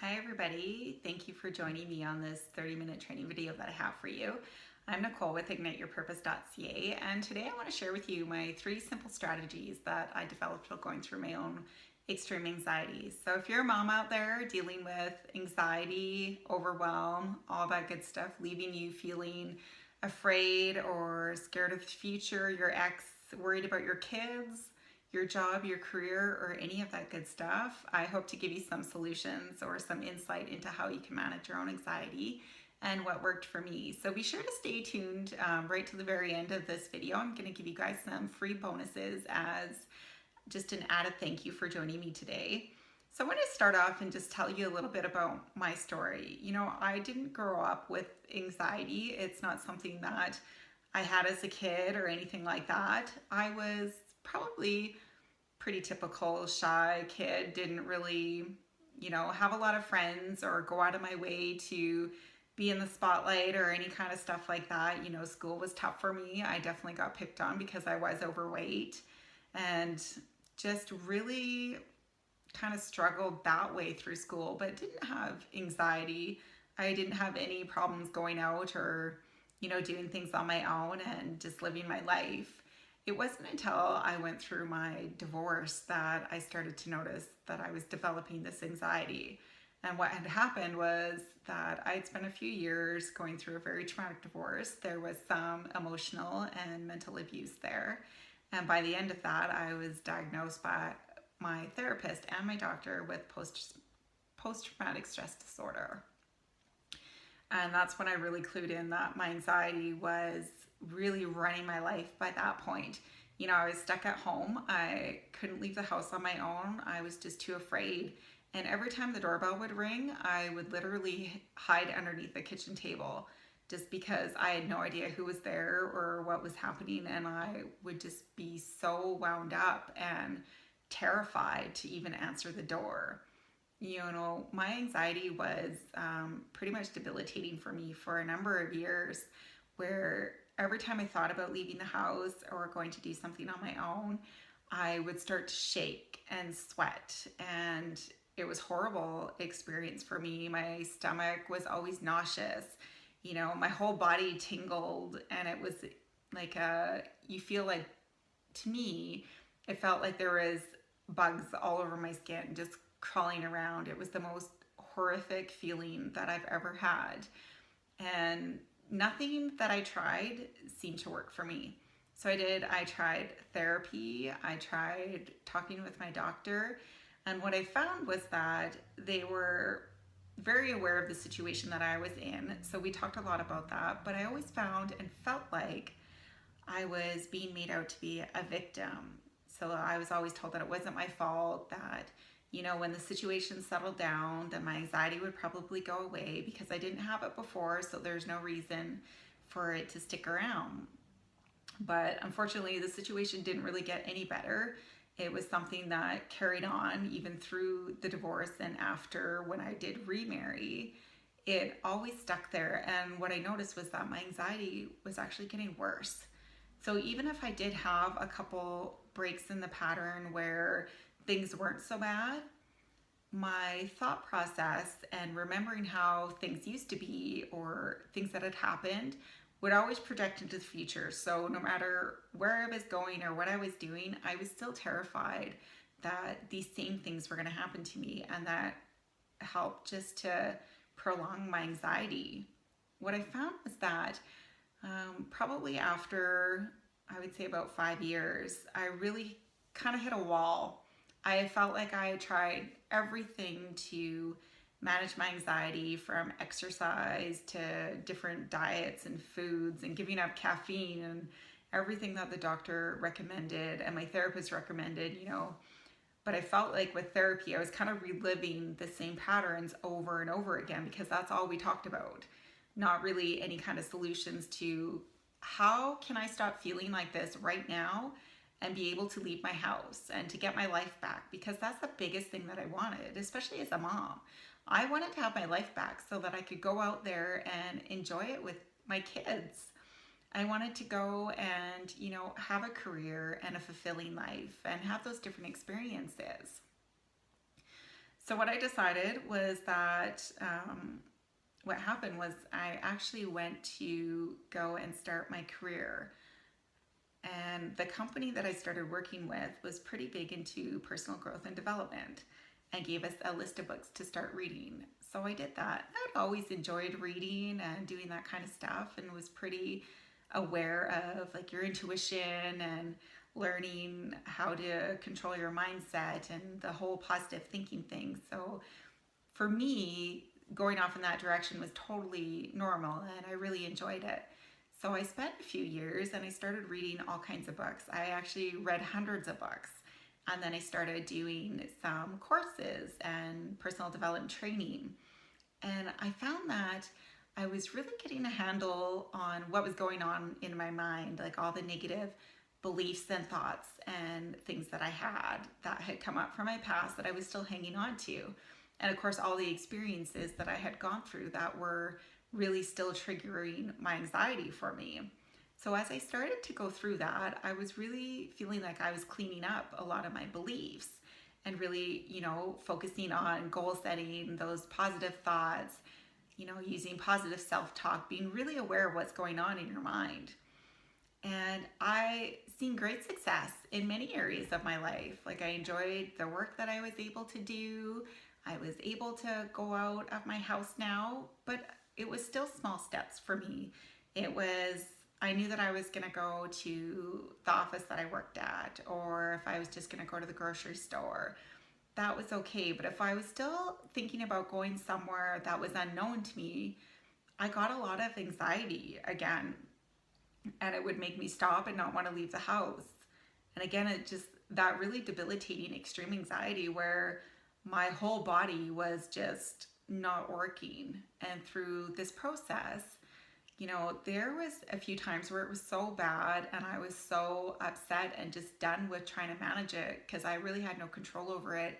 Hi everybody, thank you for joining me on this 30-minute training video that I have for you. I'm Nicole with YourPurpose.ca, and today I want to share with you my 3 simple strategies that I developed while going through my own extreme anxiety. So if you're a mom out there dealing with anxiety, overwhelm, all that good stuff, leaving you feeling afraid or scared of the future, your ex, worried about your kids, your job, your career, or any of that good stuff, I hope to give you some solutions or some insight into how you can manage your own anxiety and what worked for me. So be sure to stay tuned right to the very end of this video. I'm going to give you guys some free bonuses as just an added thank you for joining me today. So I want to start off and just tell you a little bit about my story. You know, I didn't grow up with anxiety. It's not something that I had as a kid or anything like that. I was probably pretty typical shy kid, didn't really, have a lot of friends or go out of my way to be in the spotlight or any kind of stuff like that. School was tough for me. I definitely got picked on because I was overweight and just really kind of struggled that way through school, but didn't have anxiety. I didn't have any problems going out or, doing things on my own and just living my life. It wasn't until I went through my divorce that I started to notice that I was developing this anxiety. And what had happened was that I had spent a few years going through a very traumatic divorce. There was some emotional and mental abuse there. And by the end of that, I was diagnosed by my therapist and my doctor with post-traumatic stress disorder. And that's when I really clued in that my anxiety was really running my life by that point. I was stuck at home. I couldn't leave the house on my own. I was just too afraid. And every time the doorbell would ring, I would literally hide underneath the kitchen table just because I had no idea who was there or what was happening. And I would just be so wound up and terrified to even answer the door. My anxiety was pretty much debilitating for me for a number of years, where every time I thought about leaving the house or going to do something on my own, I would start to shake and sweat, and it was a horrible experience for me. My stomach was always nauseous. My whole body tingled, and it was like you feel like, to me, it felt like there was bugs all over my skin just crawling around. It was the most horrific feeling that I've ever had. And nothing that I tried seemed to work for me. So I tried therapy, I tried talking with my doctor, and what I found was that they were very aware of the situation that I was in. So we talked a lot about that, but I always found and felt like I was being made out to be a victim. So I was always told that it wasn't my fault, that when the situation settled down, then my anxiety would probably go away because I didn't have it before, so there's no reason for it to stick around. But unfortunately, the situation didn't really get any better. It was something that carried on even through the divorce and after, when I did remarry. It always stuck there, and what I noticed was that my anxiety was actually getting worse. So even if I did have a couple breaks in the pattern where things weren't so bad, my thought process and remembering how things used to be or things that had happened would always project into the future. So no matter where I was going or what I was doing, I was still terrified that these same things were going to happen to me, and that helped just to prolong my anxiety. What I found was that probably after, I would say, about 5 years, I really kind of hit a wall. I felt like I had tried everything to manage my anxiety, from exercise to different diets and foods and giving up caffeine and everything that the doctor recommended and my therapist recommended, But I felt like with therapy, I was kind of reliving the same patterns over and over again because that's all we talked about. Not really any kind of solutions to how can I stop feeling like this right now and be able to leave my house and to get my life back, because that's the biggest thing that I wanted, especially as a mom. I wanted to have my life back so that I could go out there and enjoy it with my kids. I wanted to go and, have a career and a fulfilling life and have those different experiences. So what I decided was that what happened was I actually went to go and start my career. And the company that I started working with was pretty big into personal growth and development and gave us a list of books to start reading. So I did that. I'd always enjoyed reading and doing that kind of stuff and was pretty aware of like your intuition and learning how to control your mindset and the whole positive thinking thing. So for me, going off in that direction was totally normal and I really enjoyed it. So I spent a few years and I started reading all kinds of books. I actually read hundreds of books. And then I started doing some courses and personal development training. And I found that I was really getting a handle on what was going on in my mind, like all the negative beliefs and thoughts and things that I had come up from my past that I was still hanging on to. And of course, all the experiences that I had gone through that were really still triggering my anxiety for me. So as I started to go through that, I was really feeling like I was cleaning up a lot of my beliefs and really, focusing on goal setting, those positive thoughts, using positive self-talk, being really aware of what's going on in your mind. And I seen great success in many areas of my life. Like I enjoyed the work that I was able to do. I was able to go out of my house now, but it was still small steps for me. I knew that I was going to go to the office that I worked at, or if I was just going to go to the grocery store, that was okay. But if I was still thinking about going somewhere that was unknown to me, I got a lot of anxiety again, and it would make me stop and not want to leave the house. And again, it just that really debilitating extreme anxiety where my whole body was just not working. And through this process, there was a few times where it was so bad and I was so upset and just done with trying to manage it because I really had no control over it,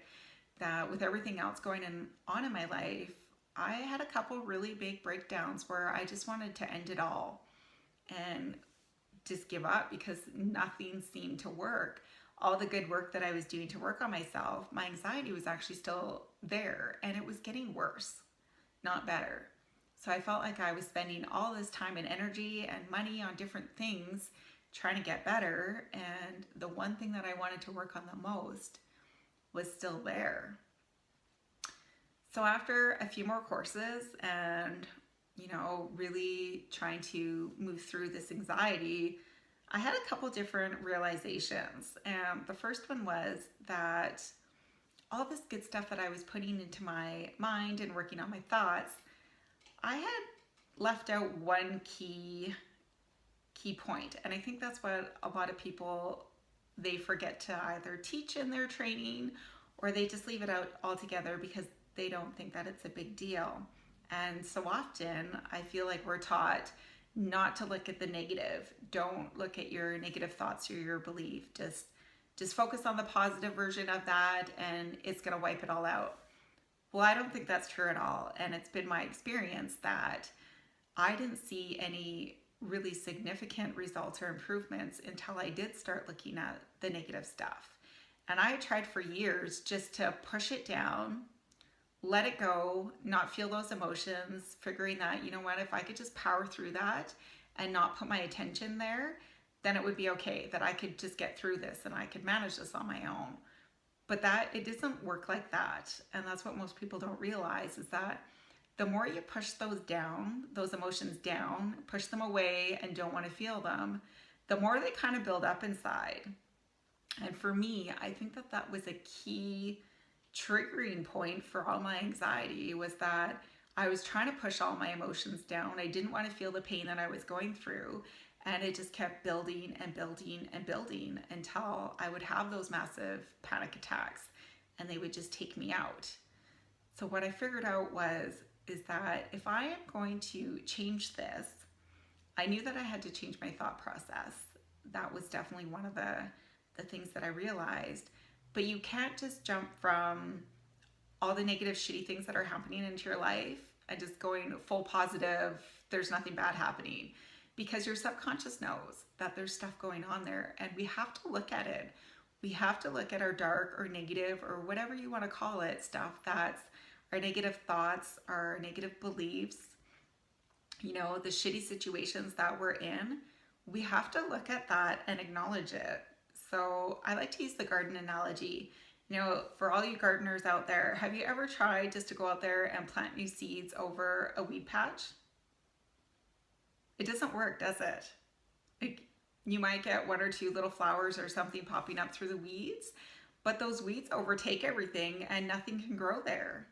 that with everything else going on in my life, I had a couple really big breakdowns where I just wanted to end it all and just give up because nothing seemed to work. All the good work that I was doing to work on myself, my anxiety was actually still there and it was getting worse, not better. So I felt like I was spending all this time and energy and money on different things trying to get better, and the one thing that I wanted to work on the most was still there. So after a few more courses and, really trying to move through this anxiety, I had a couple different realizations. And the first one was that all this good stuff that I was putting into my mind and working on my thoughts, I had left out one key point. And I think that's what a lot of people, they forget to either teach in their training or they just leave it out altogether because they don't think that it's a big deal. And so often I feel like we're taught not to look at the negative. Don't look at your negative thoughts or your belief. Just focus on the positive version of that and it's going to wipe it all out. Well, I don't think that's true at all. And it's been my experience that I didn't see any really significant results or improvements until I did start looking at the negative stuff. And I tried for years just to push it down, let it go, not feel those emotions, figuring that, if I could just power through that and not put my attention there, then it would be okay, that I could just get through this and I could manage this on my own. But it doesn't work like that. And that's what most people don't realize, is that the more you push those emotions down, push them away and don't want to feel them, the more they kind of build up inside. And for me, I think that was a key triggering point for all my anxiety, was that I was trying to push all my emotions down. I didn't want to feel the pain that I was going through. And it just kept building and building and building until I would have those massive panic attacks and they would just take me out. So what I figured out is that if I am going to change this, I knew that I had to change my thought process. That was definitely one of the things that I realized. But you can't just jump from all the negative, shitty things that are happening into your life and just going full positive, there's nothing bad happening. Because your subconscious knows that there's stuff going on there and we have to look at it. We have to look at our dark or negative or whatever you want to call it, stuff that's our negative thoughts, our negative beliefs, the shitty situations that we're in. We have to look at that and acknowledge it. So I like to use the garden analogy. For all you gardeners out there, have you ever tried just to go out there and plant new seeds over a weed patch? It doesn't work, does it? You might get one or two little flowers or something popping up through the weeds, but those weeds overtake everything and nothing can grow there.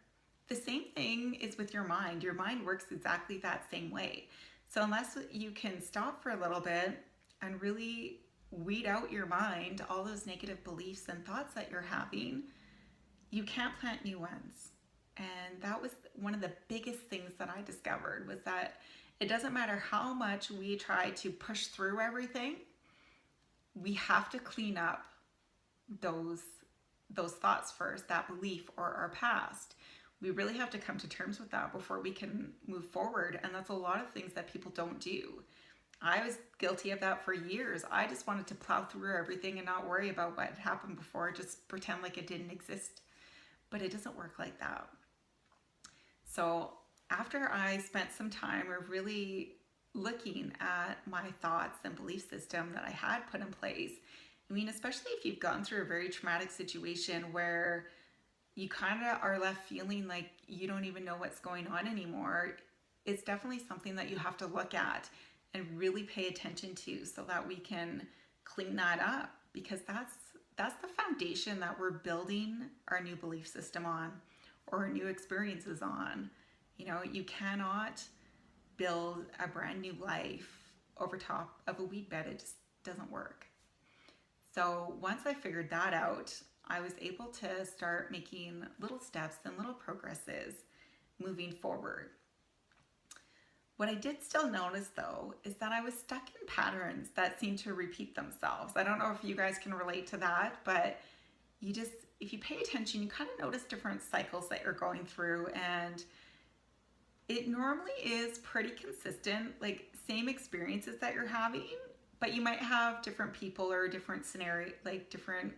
The same thing is with your mind. Your mind works exactly that same way. So unless you can stop for a little bit and really weed out your mind, all those negative beliefs and thoughts that you're having, you can't plant new ones. And that was one of the biggest things that I discovered, was that it doesn't matter how much we try to push through everything, we have to clean up those thoughts first, that belief or our past. We really have to come to terms with that before we can move forward. And that's a lot of things that people don't do. I was guilty of that for years. I just wanted to plow through everything and not worry about what had happened before, just pretend like it didn't exist. But it doesn't work like that. So after I spent some time of really looking at my thoughts and belief system that I had put in place, especially if you've gone through a very traumatic situation where you kind of are left feeling like you don't even know what's going on anymore, it's definitely something that you have to look at and really pay attention to, so that we can clean that up, because that's the foundation that we're building our new belief system on, or our new experiences on. You cannot build a brand new life over top of a weed bed. It just doesn't work. So once I figured that out, I was able to start making little steps and little progresses moving forward. What I did still notice, though, is that I was stuck in patterns that seemed to repeat themselves. I don't know if you guys can relate to that, but if you pay attention, you kind of notice different cycles that you're going through, and it normally is pretty consistent, like same experiences that you're having, but you might have different people or different scenario, like different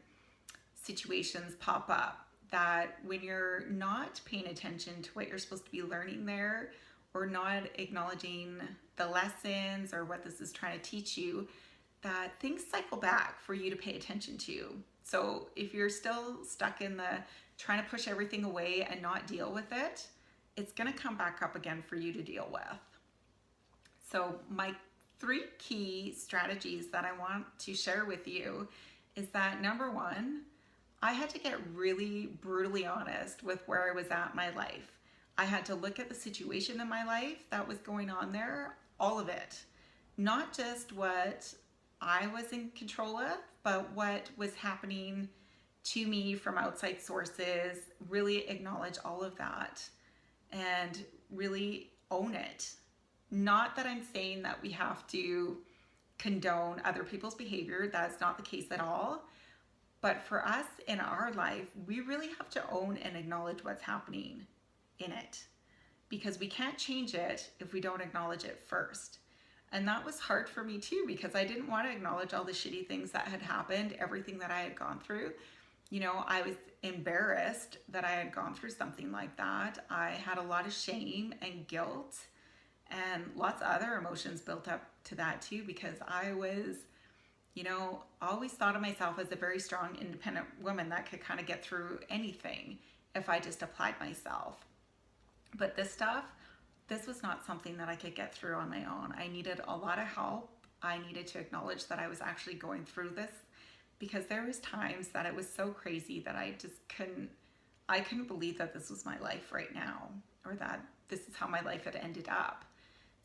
situations pop up that when you're not paying attention to what you're supposed to be learning there, or not acknowledging the lessons or what this is trying to teach you, that things cycle back for you to pay attention to. So if you're still stuck in the trying to push everything away and not deal with it, it's going to come back up again for you to deal with. So my 3 key strategies that I want to share with you is that, number 1, I had to get really brutally honest with where I was at in my life. I had to look at the situation in my life that was going on there, all of it. Not just what I was in control of, but what was happening to me from outside sources. Really acknowledge all of that and really own it. Not that I'm saying that we have to condone other people's behavior. That's not the case at all. But for us in our life, we really have to own and acknowledge what's happening in it, because we can't change it if we don't acknowledge it first. And that was hard for me too, because I didn't want to acknowledge all the shitty things that had happened, everything that I had gone through. I was embarrassed that I had gone through something like that. I had a lot of shame and guilt and lots of other emotions built up to that too, because I was, always thought of myself as a very strong, independent woman that could kind of get through anything if I just applied myself. But this was not something that I could get through on my own. I needed a lot of help. I needed to acknowledge that I was actually going through this, because there was times that it was so crazy that I just couldn't believe that this was my life right now, or that this is how my life had ended up.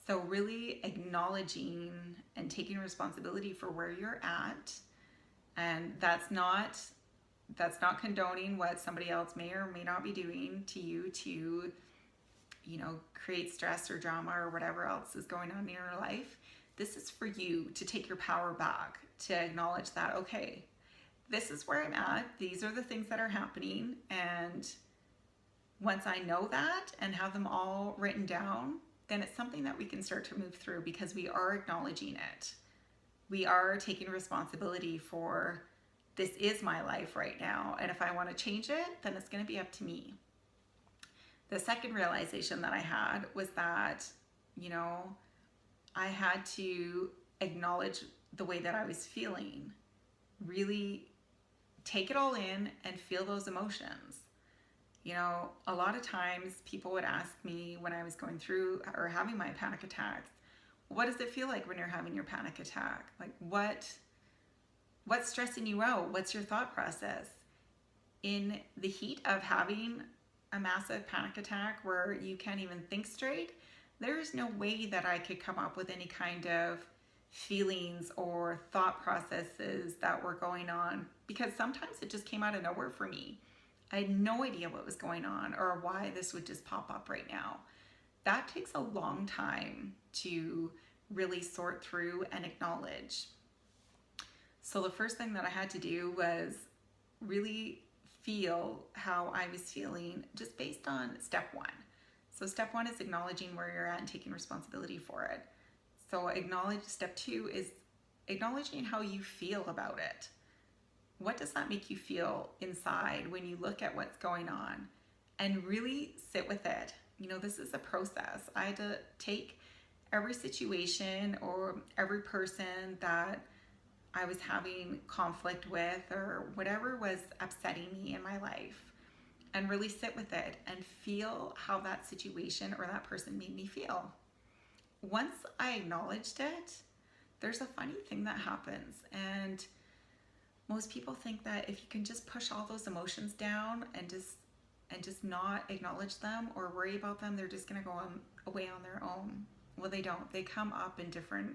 So really acknowledging and taking responsibility for where you're at, and that's not condoning what somebody else may or may not be doing to you to, create stress or drama or whatever else is going on in your life. This is for you to take your power back, to acknowledge that, okay, this is where I'm at. These are the things that are happening. And once I know that and have them all written down, then it's something that we can start to move through, because we are acknowledging it. We are taking responsibility for this is my life right now. And if I want to change it, then it's going to be up to me. The second realization that I had was that, you know, I had to acknowledge the way that I was feeling, really take it all in and feel those emotions. You know, a lot of times people would ask me when I was going through or having my panic attacks, what does it feel like when you're having your panic attack? Like what's stressing you out? What's your thought process? In the heat of having a massive panic attack where you can't even think straight, there's no way that I could come up with any kind of feelings or thought processes that were going on, because sometimes it just came out of nowhere for me. I had no idea what was going on or why this would just pop up right now. That takes a long time to really sort through and acknowledge. So the first thing that I had to do was really feel how I was feeling just based on step one. So step one is acknowledging where you're at and taking responsibility for it. So step two is acknowledging how you feel about it. What does that make you feel inside when you look at what's going on? And really sit with it. You know, this is a process. I had to take every situation or every person that I was having conflict with or whatever was upsetting me in my life, and really sit with it and feel how that situation or that person made me feel. Once I acknowledged it, there's a funny thing that happens. And most people think that if you can just push all those emotions down and just not acknowledge them or worry about them, they're just going to go away on their own. Well, they don't. They come up in different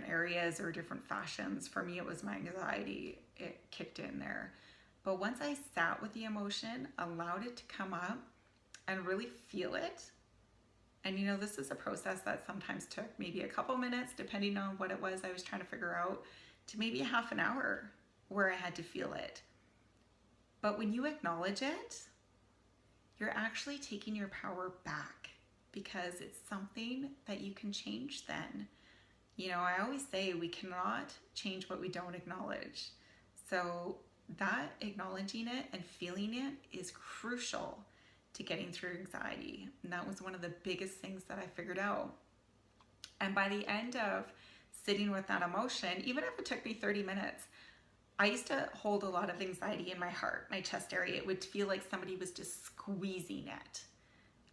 areas or different fashions. For me, it was my anxiety. It kicked in there. But once I sat with the emotion, allowed it to come up and really feel it, and you know, this is a process that sometimes took maybe a couple minutes, depending on what it was I was trying to figure out, to maybe a half an hour where I had to feel it. But when you acknowledge it, you're actually taking your power back, because it's something that you can change then. You know, I always say we cannot change what we don't acknowledge. So that acknowledging it and feeling it is crucial to getting through anxiety. And that was one of the biggest things that I figured out. And by the end of sitting with that emotion, even if it took me 30 minutes, I used to hold a lot of anxiety in my heart, my chest area. It would feel like somebody was just squeezing it.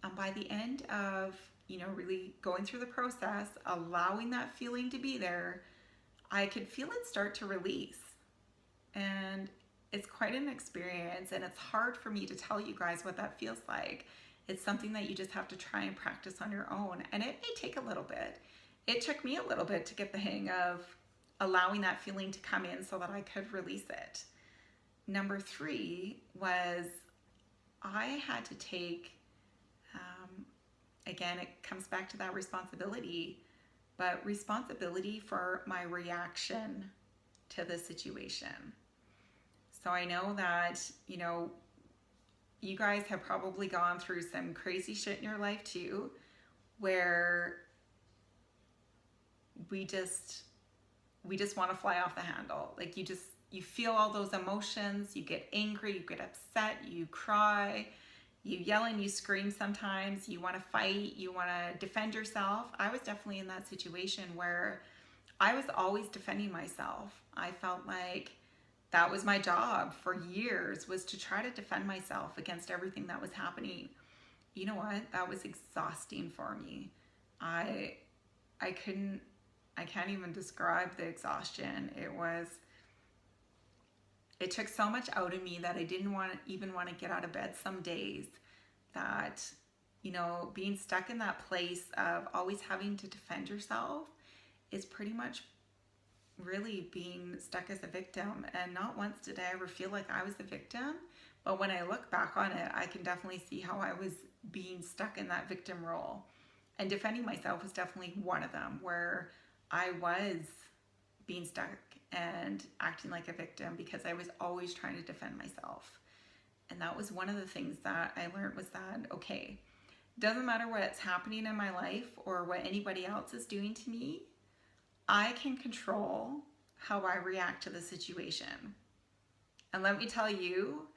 And by the end of, you know, really going through the process, allowing that feeling to be there, I could feel it start to release. And it's quite an experience, and it's hard for me to tell you guys what that feels like. It's something that you just have to try and practice on your own, and it may take a little bit. It took me a little bit to get the hang of allowing that feeling to come in so that I could release it. Number 3 was I had to take, again, it comes back to that responsibility, but responsibility for my reaction to the situation. So I know that, you know, you guys have probably gone through some crazy shit in your life too, where we just want to fly off the handle. Like you feel all those emotions, you get angry, you get upset, you cry, you yell and you scream sometimes, you want to fight, you want to defend yourself. I was definitely in that situation where I was always defending myself. I felt like that was my job for years, was to try to defend myself against everything that was happening. You know what? That was exhausting for me. I can't even describe the exhaustion. It took so much out of me that I didn't even want to get out of bed some days. That, you know, being stuck in that place of always having to defend yourself is pretty much really being stuck as a victim. And not once did I ever feel like I was the victim, but when I look back on it, I can definitely see how I was being stuck in that victim role. And defending myself was definitely one of them, where I was being stuck and acting like a victim because I was always trying to defend myself. And that was one of the things that I learned, was that, okay, doesn't matter what's happening in my life or what anybody else is doing to me, I can control how I react to the situation. And let me tell you,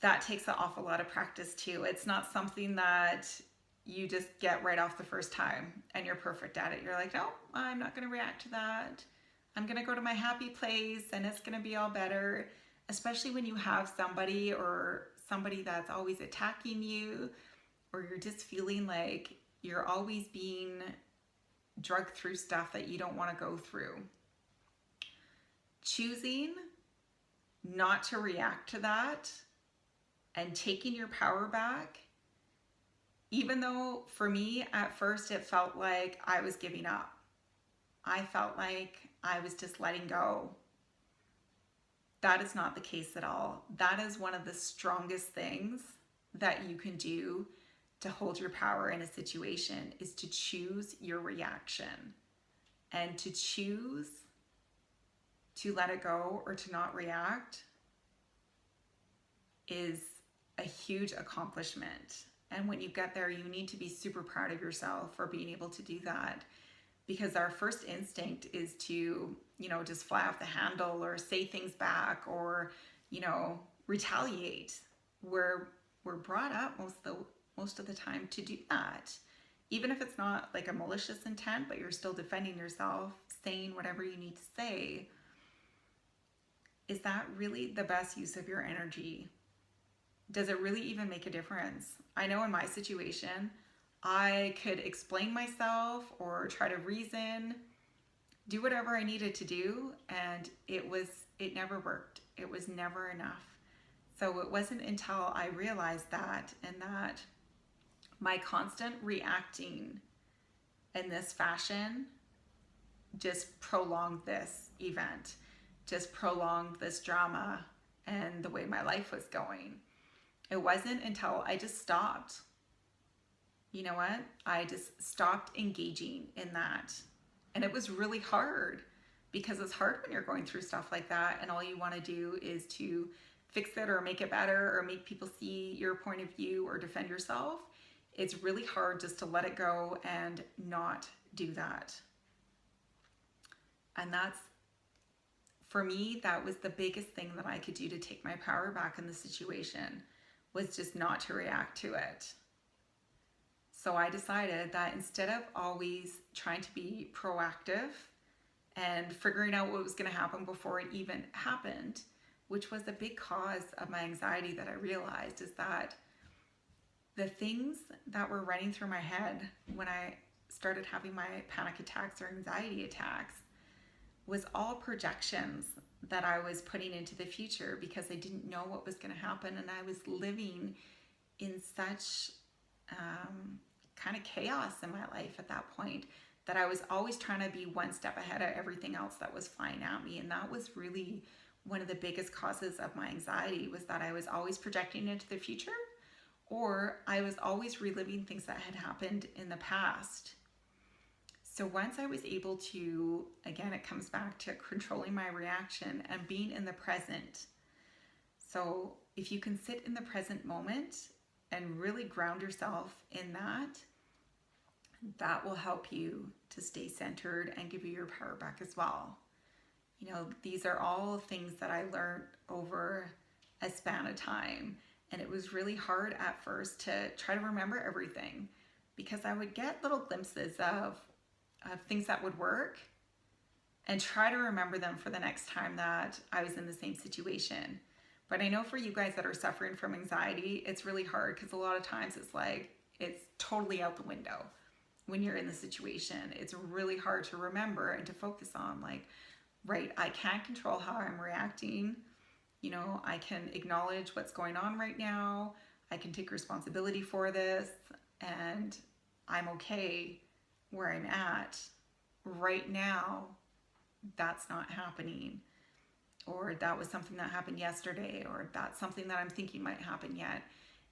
that takes an awful lot of practice too. It's not something that you just get right off the first time and you're perfect at it. You're like, no, I'm not going to react to that. I'm going to go to my happy place and it's going to be all better. Especially when you have somebody that's always attacking you, or you're just feeling like you're always being drugged through stuff that you don't want to go through. Choosing not to react to that and taking your power back, even though for me at first it felt like I was giving up. I felt like I was just letting go. That is not the case at all. That is one of the strongest things that you can do to hold your power in a situation, is to choose your reaction, and to choose to let it go or to not react is a huge accomplishment. And when you get there, you need to be super proud of yourself for being able to do that, because our first instinct is to, just fly off the handle or say things back or, retaliate. We're brought up most of the time to do that, even if it's not like a malicious intent, but you're still defending yourself, saying whatever you need to say. Is that really the best use of your energy? Does it really even make a difference? I know in my situation, I could explain myself or try to reason, do whatever I needed to do, and it never worked. It was never enough. So it wasn't until I realized that, and that my constant reacting in this fashion just prolonged this event, just prolonged this drama and the way my life was going. It wasn't until I just stopped. You know what? I just stopped engaging in that. And it was really hard, because it's hard when you're going through stuff like that and all you want to do is to fix it or make it better or make people see your point of view or defend yourself. It's really hard just to let it go and not do that. And for me, that was the biggest thing that I could do to take my power back in the situation, was just not to react to it. So I decided that instead of always trying to be proactive and figuring out what was going to happen before it even happened, which was a big cause of my anxiety that I realized, is that the things that were running through my head when I started having my panic attacks or anxiety attacks was all projections that I was putting into the future, because I didn't know what was going to happen, and I was living in such kind of chaos in my life at that point, that I was always trying to be one step ahead of everything else that was flying at me. And that was really one of the biggest causes of my anxiety, was that I was always projecting into the future, or I was always reliving things that had happened in the past. So once I was able to, again, it comes back to controlling my reaction and being in the present. So if you can sit in the present moment and really ground yourself in that, that will help you to stay centered and give you your power back as well. These are all things that I learned over a span of time. And it was really hard at first to try to remember everything, because I would get little glimpses of things that would work and try to remember them for the next time that I was in the same situation. But I know for you guys that are suffering from anxiety, it's really hard, because a lot of times it's totally out the window when you're in the situation. It's really hard to remember and to focus on, like, right, I can't control how I'm reacting. I can acknowledge what's going on right now. I can take responsibility for this, and I'm okay where I'm at right now. That's not happening, or that was something that happened yesterday, or that's something that I'm thinking might happen yet.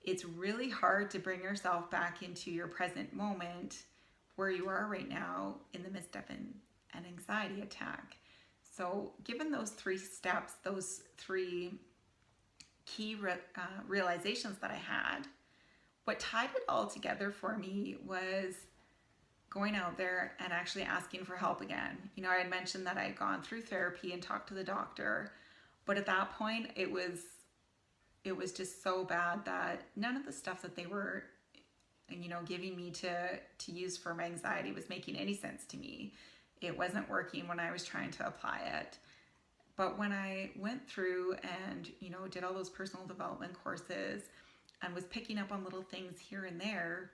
It's really hard to bring yourself back into your present moment where you are right now in the midst of an anxiety attack. So given those 3 steps, those 3 key realizations that I had, what tied it all together for me was going out there and actually asking for help again. I had mentioned that I had gone through therapy and talked to the doctor, But at that point, it was just so bad that none of the stuff that they were, giving me to use for my anxiety was making any sense to me. It wasn't working when I was trying to apply it. But when I went through and, did all those personal development courses and was picking up on little things here and there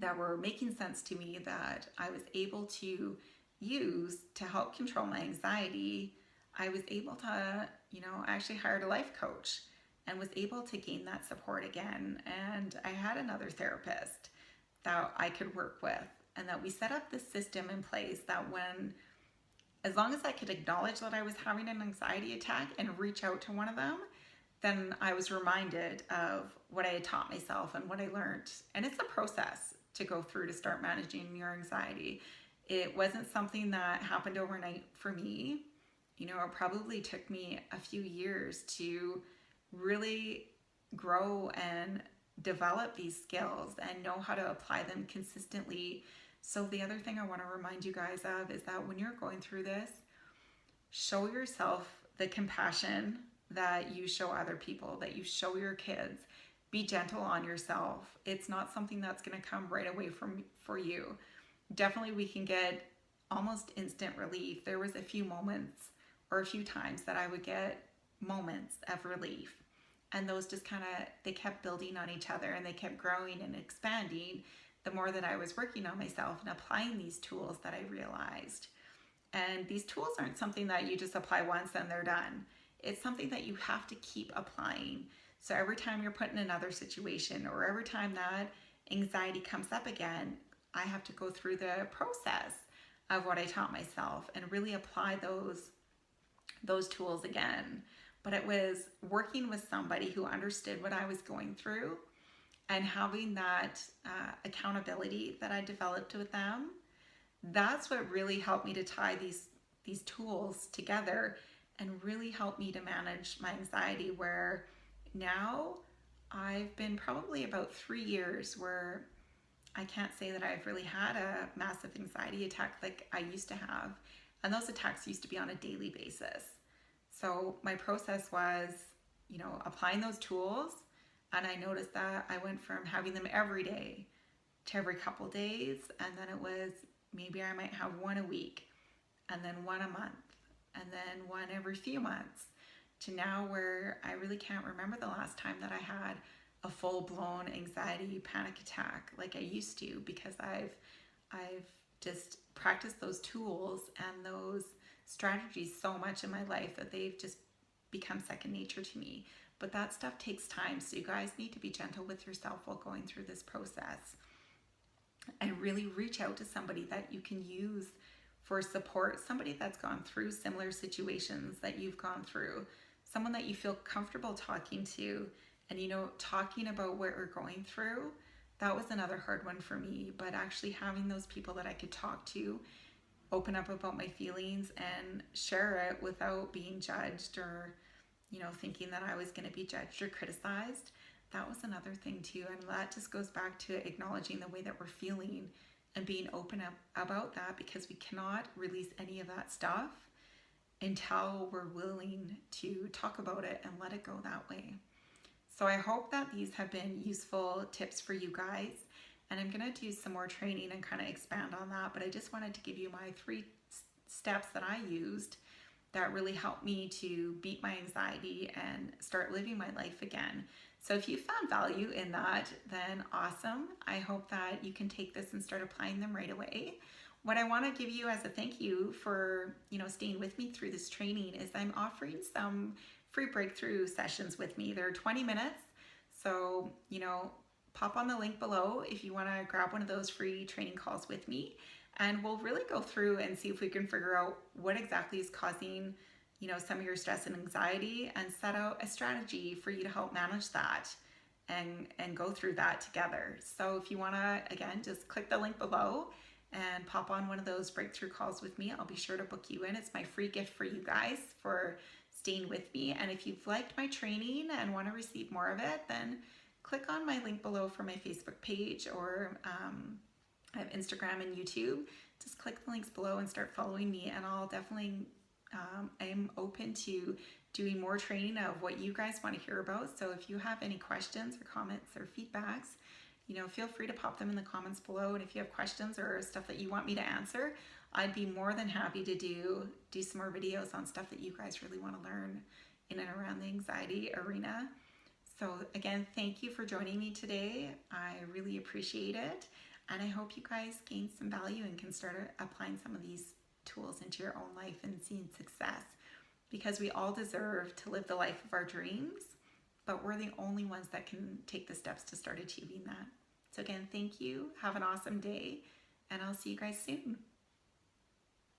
that were making sense to me that I was able to use to help control my anxiety, I was able to, I actually hired a life coach and was able to gain that support again. And I had another therapist that I could work with, and that we set up this system in place that as long as I could acknowledge that I was having an anxiety attack and reach out to one of them, then I was reminded of what I had taught myself and what I learned. And it's a process to go through to start managing your anxiety. It wasn't something that happened overnight for me. It probably took me a few years to really grow and develop these skills and know how to apply them consistently. So the other thing I want to remind you guys of is that when you're going through this, show yourself the compassion that you show other people, that you show your kids. Be gentle on yourself. It's not something that's going to come right away for you. Definitely we can get almost instant relief. There was a few moments or a few times that I would get moments of relief. And those just they kept building on each other, and they kept growing and expanding the more that I was working on myself and applying these tools that I realized. And these tools aren't something that you just apply once and they're done. It's something that you have to keep applying. So every time you're put in another situation, or every time that anxiety comes up again, I have to go through the process of what I taught myself and really apply those tools again. But it was working with somebody who understood what I was going through and having that accountability that I developed with them. That's what really helped me to tie these tools together and really helped me to manage my anxiety, where now I've been probably about 3 years where I can't say that I've really had a massive anxiety attack like I used to have. And those attacks used to be on a daily basis. So my process was, applying those tools, and I noticed that I went from having them every day to every couple days, and then it was maybe I might have one a week, and then one a month, and then one every few months, to now where I really can't remember the last time that I had a full-blown anxiety panic attack like I used to, because I've just practiced those tools and those strategies so much in my life that they've just become second nature to me. But that stuff takes time, so you guys need to be gentle with yourself while going through this process, and really reach out to somebody that you can use for support, somebody that's gone through similar situations that you've gone through, someone that you feel comfortable talking to, and talking about what you're going through. That was another hard one for me, but actually having those people that I could talk to, open up about my feelings and share it without being judged or, thinking that I was going to be judged or criticized. That was another thing too. And that just goes back to acknowledging the way that we're feeling and being open about that, because we cannot release any of that stuff until we're willing to talk about it and let it go that way. So I hope that these have been useful tips for you guys. And I'm going to do some more training and kind of expand on that. But I just wanted to give you my 3 steps that I used that really helped me to beat my anxiety and start living my life again. So if you found value in that, then awesome. I hope that you can take this and start applying them right away. What I want to give you as a thank you for, staying with me through this training is I'm offering some free breakthrough sessions with me. They're 20 minutes. So, pop on the link below if you want to grab one of those free training calls with me, and we'll really go through and see if we can figure out what exactly is causing, some of your stress and anxiety, and set out a strategy for you to help manage that and go through that together. So if you want to, again, just click the link below and pop on one of those breakthrough calls with me. I'll be sure to book you in. It's my free gift for you guys for staying with me. And if you've liked my training and want to receive more of it, then click on my link below for my Facebook page, or I have Instagram and YouTube. Just click the links below and start following me, and I'll definitely I'm open to doing more training of what you guys want to hear about. So if you have any questions or comments or feedbacks, feel free to pop them in the comments below. And if you have questions or stuff that you want me to answer, I'd be more than happy to do some more videos on stuff that you guys really want to learn in and around the anxiety arena. So again, thank you for joining me today. I really appreciate it. And I hope you guys gain some value and can start applying some of these tools into your own life and seeing success, because we all deserve to live the life of our dreams, but we're the only ones that can take the steps to start achieving that. So again, thank you. Have an awesome day, and I'll see you guys soon.